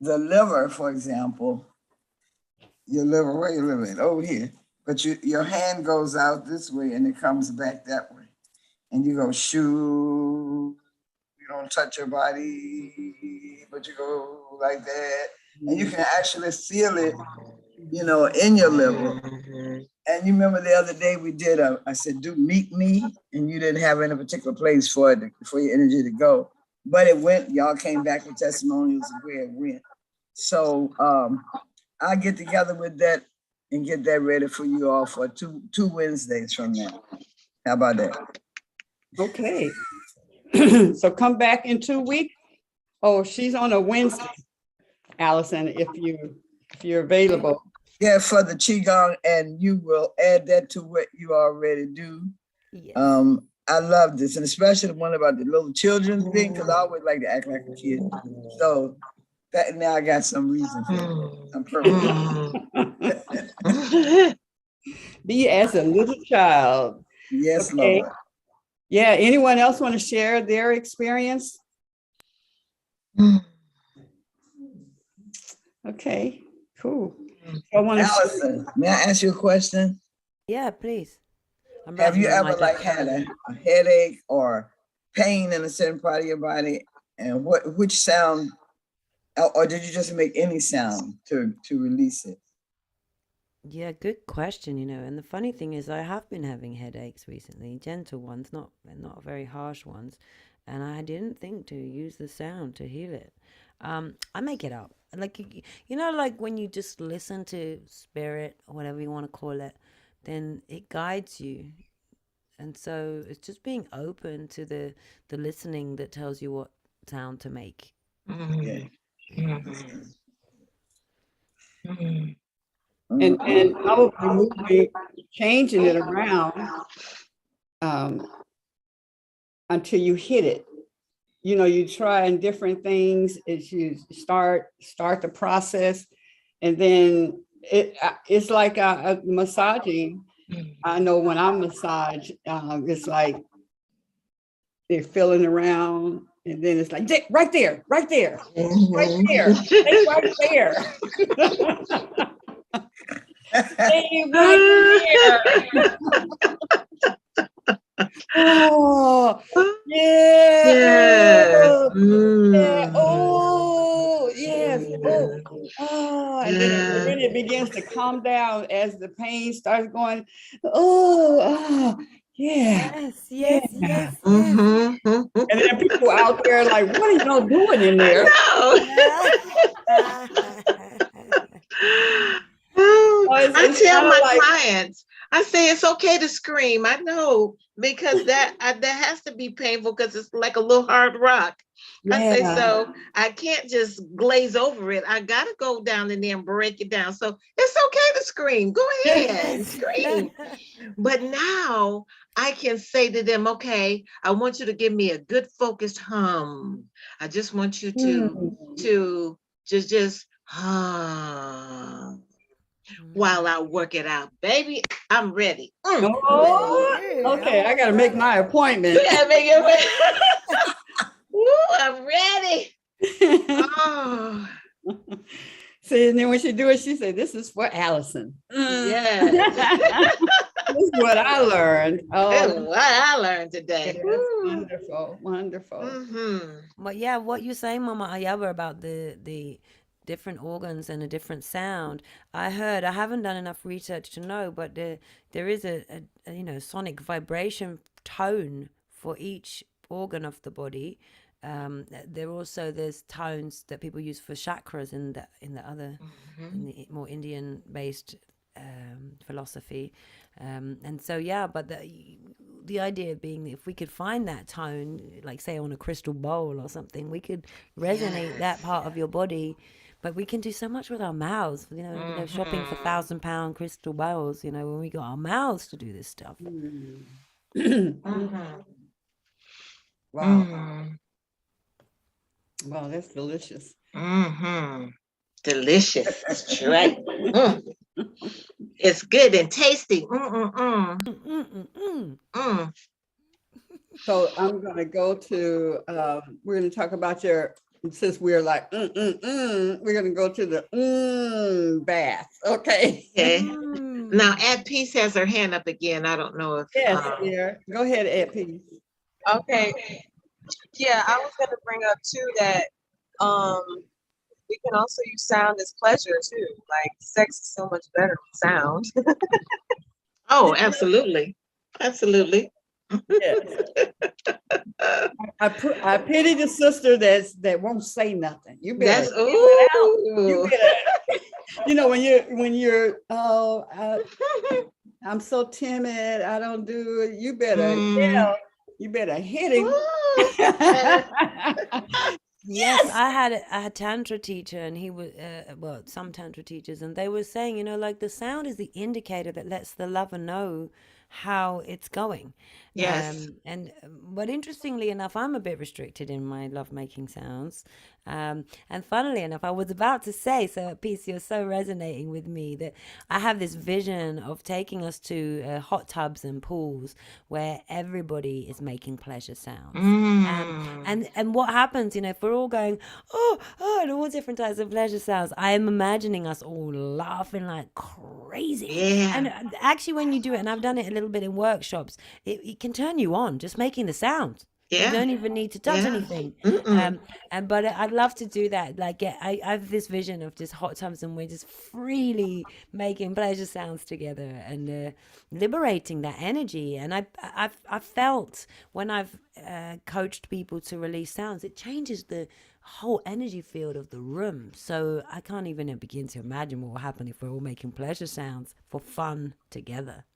the liver, for example, your liver, where your liver at? Over here. But your hand goes out this way and it comes back that way. And you go shoo. You don't touch your body, but you go like that. And you can actually feel it, in your liver. And you remember the other day we did I said, do meet me, and you didn't have any particular place for your energy to go. But it went, y'all came back with testimonials of where it went. So I'll get together with that and get that ready for you all for two Wednesdays from now. How about that? Okay. So come back in 2 weeks. Oh, she's on a Wednesday, Allison, if you're available. Yeah, for the Qigong, and you will add that to what you already do. Yes. I love this, and especially the one about the little children thing, because I always like to act like a kid. So that now I got some reason for it. I'm perfect. Be as a little child. Yes, okay. Lord. Yeah, anyone else want to share their experience? Okay, cool. Allison, may I ask you a question? Yeah, please. Have you ever had a headache or pain in a certain part of your body? And which sound, or did you just make any sound to release it? Yeah, good question, and the funny thing is I have been having headaches recently, gentle ones, not very harsh ones, and I didn't think to use the sound to heal it. I make it up. Like, like when you just listen to spirit or whatever you want to call it, then it guides you. And so it's just being open to the listening that tells you what sound to make. Yeah. And probably changing it around until you hit it. You try in different things as you start the process, and then it's like a massaging. I know when I massage, it's like they're feeling around, and then it's like right there, right there, right there, stay right there. Stay right there. Oh, yeah. Yes. Yeah. Oh, yes. Oh, and then it begins to calm down as the pain starts going. Oh, yeah. Yes. And then people out there there like, what are y'all doing in there? I tell my like, clients, I say it's okay to scream. I know, because that has to be painful because it's like a little hard rock. I say, so I can't just glaze over it. I got to go down in there and break it down. So it's okay to scream. Go ahead, scream. But now I can say to them, okay, I want you to give me a good focused hum. I just want you to just hum while I work it out. Baby, I'm ready. Okay, I got to make my appointment. You gotta make it ready. Woo, I'm ready. Oh. See, and then when she do it, she said, "This is for Allison." Yeah. This is what I learned. That's what I learned today. That's wonderful, wonderful. But yeah, what you're saying, Mama Ayaba, about the different organs and a different sound. I haven't done enough research to know, but there is a sonic vibration tone for each organ of the body. There's tones that people use for chakras in the other in the more Indian based philosophy, and so but the idea being that if we could find that tone, like say on a crystal bowl or something, we could resonate that part of your body. But we can do so much with our mouths, shopping for £1,000 crystal bowls, when we got our mouths to do this stuff. Wow. Wow, that's delicious. Delicious. That's right. It's good and tasty. So I'm going to go to, we're going to talk about since we're like, we're going to go to the bath. Okay. Now, At Peace has her hand up again. I don't know if. Yes, go ahead, At Peace. Okay. Yeah, I was going to bring up too that we can also use sound as pleasure too. Like sex is so much better with sound. Oh, absolutely. Absolutely. Yes. I pity the sister that won't say nothing. You better you better, when you're I'm so timid, I don't do it. You better yell. You better hit him. Yes, I had a tantra teacher, and he was some tantra teachers, and they were saying, like the sound is the indicator that lets the lover know how it's going. Yes. But interestingly enough, I'm a bit restricted in my lovemaking sounds. And funnily enough, I was about to say, so At Peace, you're so resonating with me, that I have this vision of taking us to hot tubs and pools where everybody is making pleasure sounds. And what happens, if we're all going, and all different types of pleasure sounds, I am imagining us all laughing like crazy. Yeah. And actually, when you do it, and I've done it a little bit in workshops, it can turn you on just making the sound. Yeah. You don't even need to touch anything. But I'd love to do that. Like, I have this vision of just hot tubs and we're just freely making pleasure sounds together and liberating that energy. And I felt when I've coached people to release sounds, it changes the whole energy field of the room. So I can't even begin to imagine what will happen if we're all making pleasure sounds for fun together.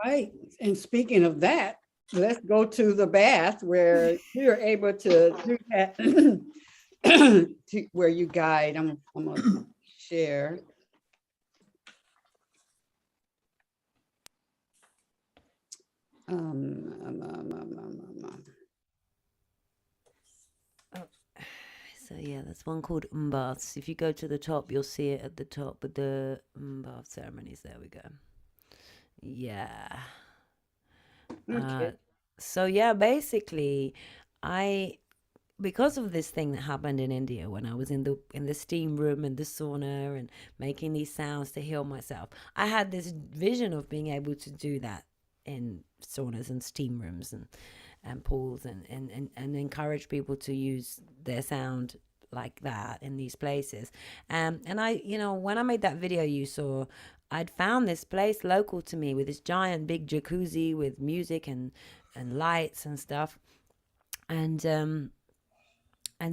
Right. And speaking of that, let's go to the bath where you're able to do that, where you guide. I'm going to share. So yeah, that's one called baths. If you go to the top, you'll see it at the top with the bath ceremonies. There we go. Yeah. Okay. So yeah, basically, because of this thing that happened in India when I was in the steam room and the sauna and making these sounds to heal myself, I had this vision of being able to do that in saunas and steam rooms and pools and encourage people to use their sound like that in these places. And I, when I made that video you saw, I'd found this place local to me with this giant big jacuzzi with music and lights and stuff. and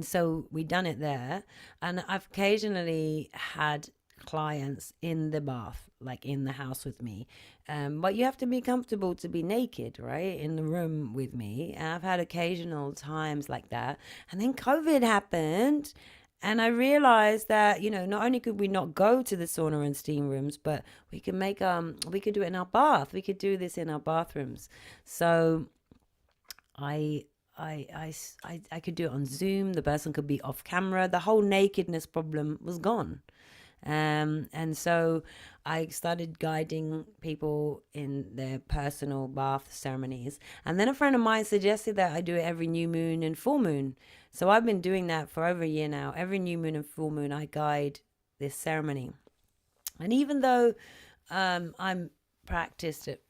so we done it there, and I've occasionally had clients in the bath, like in the house with me, but you have to be comfortable to be naked, right, in the room with me. And I've had occasional times like that, and then COVID happened, and I realized that, not only could we not go to the sauna and steam rooms, but we could we could do it in our bath. We could do this in our bathrooms. So I could do it on Zoom. The person could be off camera. The whole nakedness problem was gone. And so I started guiding people in their personal bath ceremonies. And then a friend of mine suggested that I do it every new moon and full moon. So I've been doing that for over a year now. Every new moon and full moon, I guide this ceremony. And even though I'm practiced at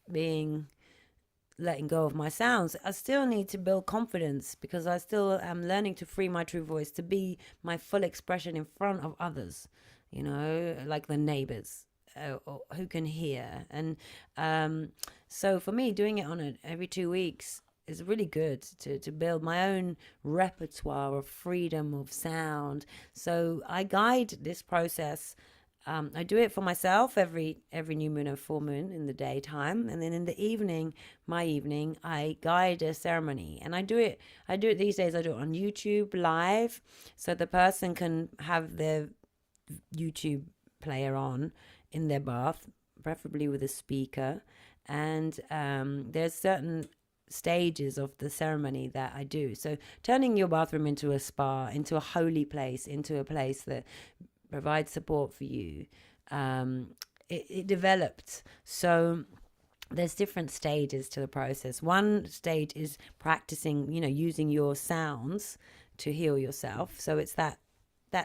letting go of my sounds, I still need to build confidence, because I still am learning to free my true voice, to be my full expression in front of others, like the neighbors who can hear. And so for me, doing it on every 2 weeks is really good to build my own repertoire of freedom of sound. So I guide this process. I do it for myself every new moon and full moon in the daytime, and then in the evening, I guide a ceremony. And I do it these days. I do it on YouTube live, so the person can have their YouTube player on in their bath, preferably with a speaker. And there's certain stages of the ceremony that I do. So turning your bathroom into a spa, into a holy place, into a place that provide support for you. It developed. So there's different stages to the process. One stage is practicing, using your sounds to heal yourself. So it's that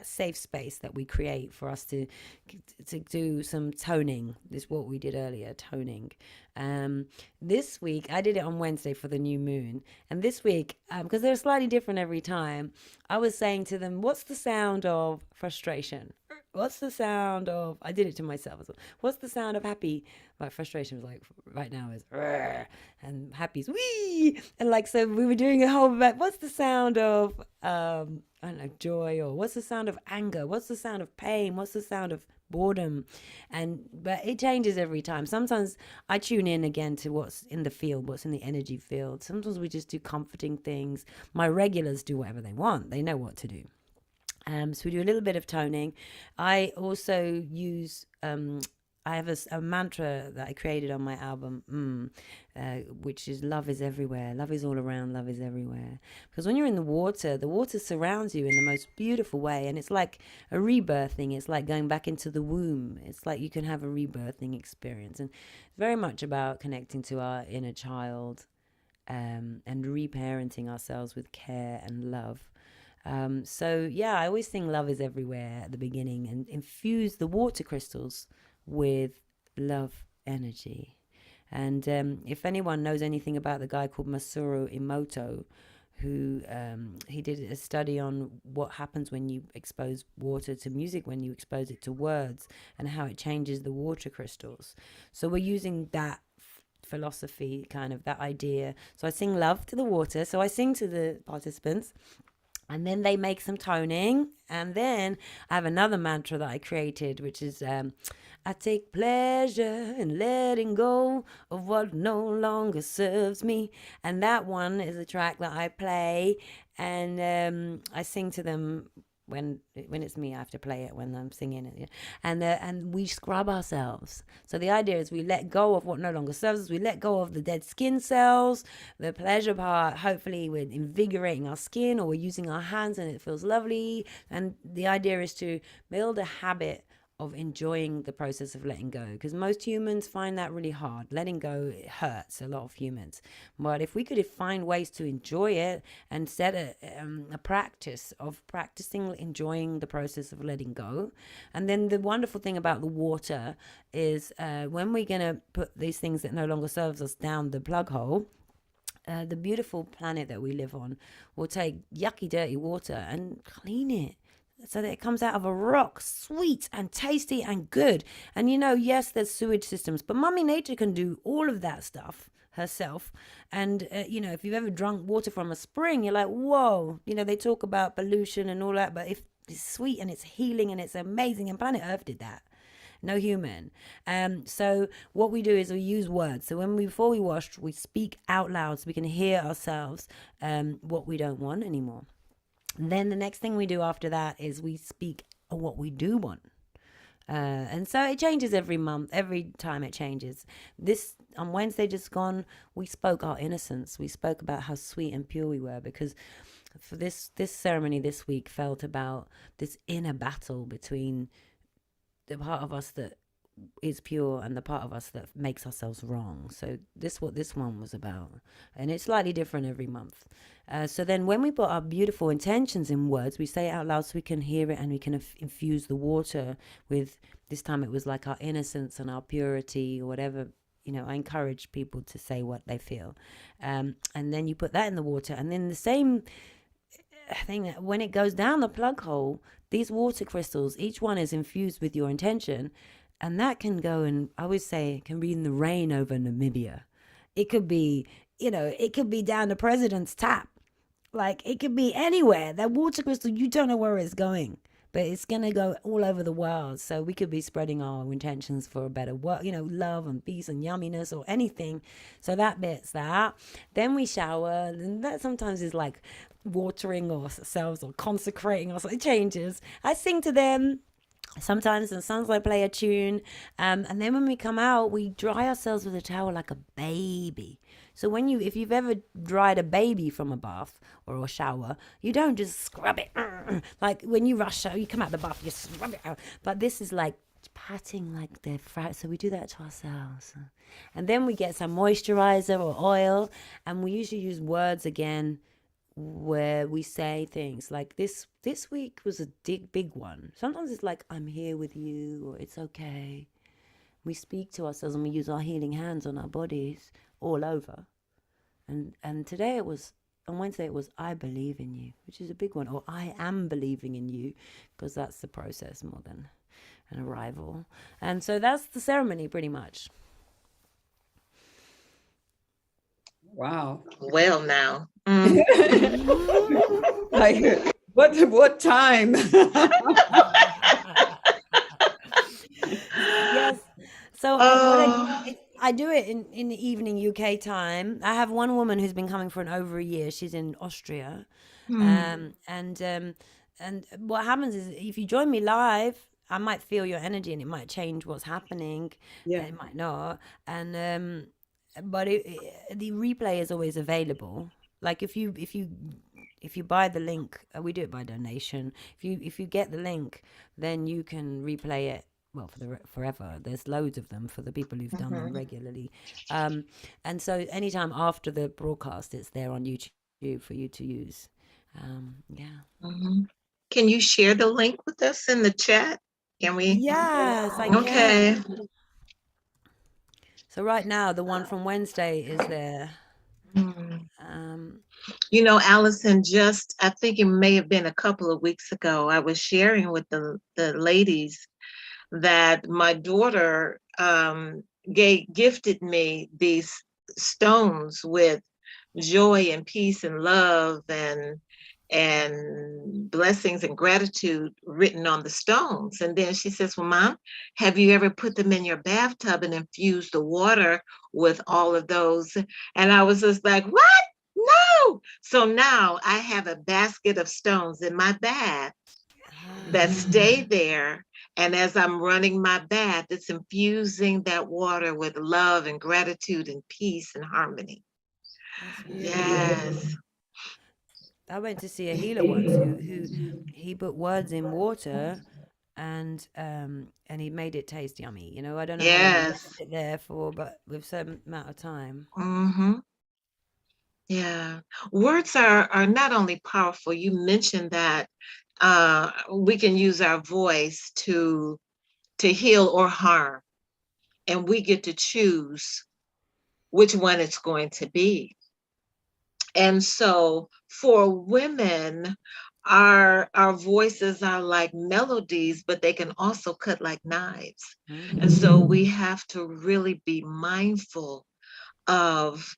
safe space that we create for us to do some toning. This is what we did earlier, toning. This week, I did it on Wednesday for the new moon. And this week, because they're slightly different every time, I was saying to them, what's the sound of frustration? What's the sound of, I did it to myself as well. What's the sound of happy? Like frustration was like, right now is, and happy's wee. And like, so we were doing a whole, what's the sound of, I don't know, joy, or what's the sound of anger? What's the sound of pain? What's the sound of boredom? But it changes every time. Sometimes I tune in again to what's in the field, what's in the energy field. Sometimes we just do comforting things. My regulars do whatever they want. They know what to do. So we do a little bit of toning. I also use, I have a mantra that I created on my album, which is love is everywhere. Love is all around. Love is everywhere. Because when you're in the water surrounds you in the most beautiful way. And it's like a rebirthing. It's like going back into the womb. It's like you can have a rebirthing experience. And very much about connecting to our inner child, and reparenting ourselves with care and love. So yeah, I always sing love is everywhere at the beginning and infuse the water crystals with love energy. And if anyone knows anything about the guy called Masaru Emoto, who he did a study on what happens when you expose water to music, when you expose it to words, and how it changes the water crystals. So we're using that philosophy, kind of that idea. So I sing love to the water. So I sing to the participants, and then they make some toning. And then I have another mantra that I created, which is, I take pleasure in letting go of what no longer serves me. And that one is a track that I play, and I sing to them. When it's me, I have to play it when I'm singing it. And we scrub ourselves. So the idea is we let go of what no longer serves us. We let go of the dead skin cells. The pleasure part, hopefully we're invigorating our skin, or we're using our hands and it feels lovely. And the idea is to build a habit of enjoying the process of letting go, because most humans find that really hard. Letting go, it hurts a lot of humans. But if we could find ways to enjoy it and set a practice of practicing enjoying the process of letting go. And then the wonderful thing about the water is when we're going to put these things that no longer serves us down the plug hole, the beautiful planet that we live on will take yucky dirty water and clean it. so that it comes out of a rock, sweet and tasty and good. And yes, there's sewage systems, but Mummy Nature can do all of that stuff herself. And if you've ever drunk water from a spring, you're like, whoa. They talk about pollution and all that, but if it's sweet and it's healing and it's amazing, and planet Earth did that, no human. So what we do is we use words. So before we wash, we speak out loud so we can hear ourselves what we don't want anymore. And then the next thing we do after that is we speak what we do want. And so it changes every month, every time it changes. This on Wednesday just gone, we spoke our innocence. We spoke about how sweet and pure we were, because for this ceremony this week felt about this inner battle between the part of us that is pure and the part of us that makes ourselves wrong. So what this one was about, and it's slightly different every month. So then when we put our beautiful intentions in words, we say it out loud so we can hear it, and we can infuse the water with, this time it was like our innocence and our purity, or whatever. I encourage people to say what they feel, and then you put that in the water, and then the same thing, when it goes down the plug hole, these water crystals, each one is infused with your intention. And that can go, and I always say it can be in the rain over Namibia. It could be, it could be down the president's tap. Like, it could be anywhere. That water crystal, you don't know where it's going, but it's going to go all over the world. So we could be spreading our intentions for a better world, love and peace and yumminess or anything. So that bit's that. Then we shower, and that sometimes is like watering ourselves or consecrating ourselves. It changes. I sing to them. Sometimes, and sometimes I play a tune, and then when we come out, we dry ourselves with a towel like a baby. So if you've ever dried a baby from a bath or a shower, you don't just scrub it like when you rush out, you come out the bath, you scrub it out. But this is like patting like the frat. So we do that to ourselves, and then we get some moisturizer or oil, and we usually use words again, where we say things like this week was a big one. Sometimes it's like, I'm here with you, or it's okay. We speak to ourselves, and we use our healing hands on our bodies all over. And today on Wednesday it was, I believe in you, which is a big one, or I am believing in you, because that's the process more than an arrival. And so that's the ceremony pretty much. Wow. Well, now. Like, what time? Yes. So I do it in the evening UK time. I have one woman who's been coming for over a year. She's in Austria. And what happens is, if you join me live, I might feel your energy, and it might change what's happening. Yeah. It might not. And but the replay is always available. Like if you buy the link, we do it by donation. If you get the link, then you can replay it, well, for forever. There's loads of them for the people who've done them regularly. And so anytime after the broadcast, it's there on YouTube for you to use. Can you share the link with us in the chat? Can we? Yes, I can. Okay. So right now, the one from Wednesday is there. Allison, I think it may have been a couple of weeks ago, I was sharing with the ladies that my daughter gifted me these stones with joy and peace and love and blessings and gratitude written on the stones. And then she says, well, Mom, have you ever put them in your bathtub and infused the water with all of those? And I was just like, what? No. So now I have a basket of stones in my bath that stay there. And as I'm running my bath, it's infusing that water with love and gratitude and peace and harmony. Yes. I went to see a healer once who he put words in water, and he made it taste yummy. I don't know how long he left it there for, but with a certain amount of time. Yeah, words are not only powerful. You mentioned that we can use our voice to heal or harm, and we get to choose which one it's going to be. And so for women, our voices are like melodies, but they can also cut like knives. Mm. And so we have to really be mindful of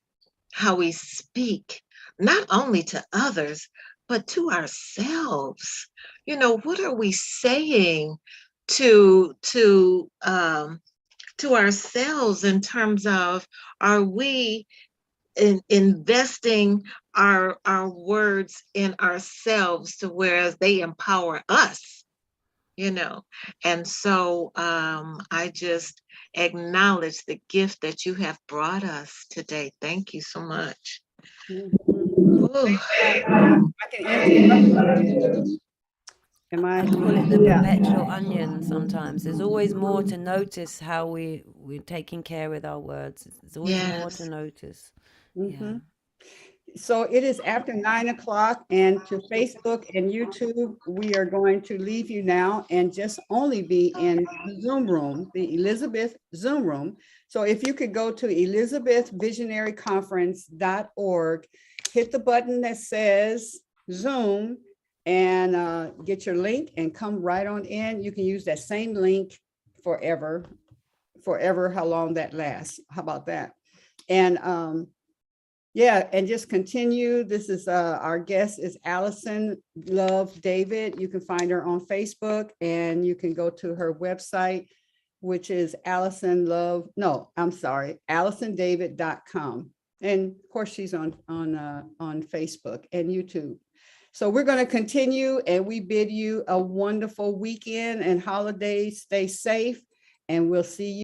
how we speak, not only to others, but to ourselves. You know, what are we saying to ourselves in terms of, are we investing our words in ourselves to whereas they empower us, you know? And so I just acknowledge the gift that you have brought us today. Thank you so much. Ooh. I can interrupt you. Am I I? call it the Yeah. perpetual onion sometimes. There's always more to notice how we're taking care with our words. There's always more to Yes. notice. Mm-hmm. Yeah. So it is after 9 o'clock, and to Facebook and YouTube, we are going to leave you now and just only be in the Zoom room, the Elizabeth Zoom room. So if you could go to elizabethvisionaryconference.org, hit the button that says Zoom and get your link and come right on in. You can use that same link forever, how long that lasts. How about that? And yeah, and just continue. This is our guest is Allison Love David. You can find her on Facebook, and you can go to her website, which is AllisonDavid.com. And of course, she's on Facebook and YouTube. So we're going to continue, and we bid you a wonderful weekend and holidays. Stay safe, and we'll see you.